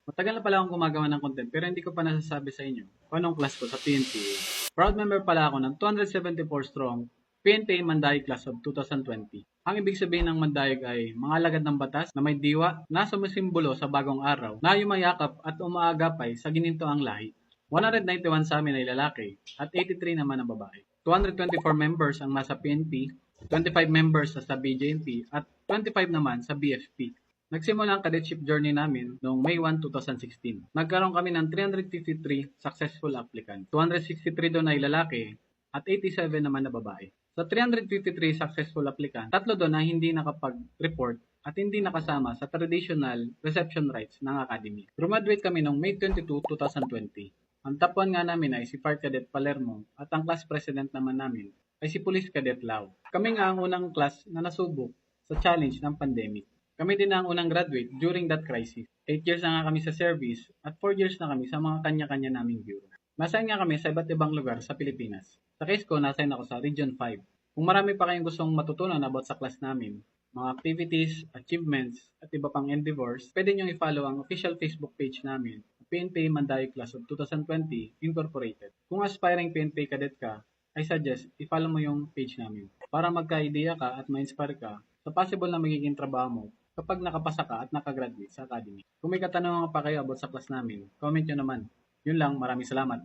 Matagal na pala akong gumagawa ng content pero hindi ko pa nasasabi sa inyo kung anong class ko sa PNPA. Proud member pala ako ng 274 strong PNPA Mandayag Class of 2020. Ang ibig sabihin ng Mandayag ay mga alagad ng batas na may diwa na sumisimbolo sa bagong araw na yumayakap at umaagapay sa ginintoang lahi. 191 sa amin ay lalaki at 83 naman ang babae. 224 members ang nasa PNP, 25 members sa BJMP at 25 naman sa BFP. Nagsimula ang cadetship journey namin noong May 1, 2016. Nagkaroon kami ng 353 successful applicants. 263 doon ay lalaki at 87 naman na babae. Sa 353 successful applicants, 3 doon ay hindi nakapag-report at hindi nakasama sa traditional reception rights ng academy. Graduate kami noong May 22, 2020. Ang top 1 nga namin ay si Part Cadet Palermo at ang class president naman namin ay si Police Cadet Lau. Kami nga ang unang class na nasubok sa challenge ng pandemic. Kami din ang unang graduate during that crisis. 8 years na nga kami sa service at 4 years na kami sa mga kanya-kanya naming bureau. Nasign nga kami sa iba't ibang lugar sa Pilipinas. Sa case ko, nasign ako sa Region 5. Kung marami pa kayong gustong matutunan about sa class namin, mga activities, achievements, at iba pang endeavors, pwede nyo i-follow ang official Facebook page namin, PNP Mandayag Class of 2020 Incorporated. Kung aspiring PNP cadet ka, I suggest i-follow mo yung page namin para magka-idea ka at ma-inspire ka sa possible na magiging trabaho mo kapag nakapasa ka at nakagraduate sa academy. Kung may katanungan pa kayo about sa class namin, comment nyo naman. Yun lang, maraming salamat.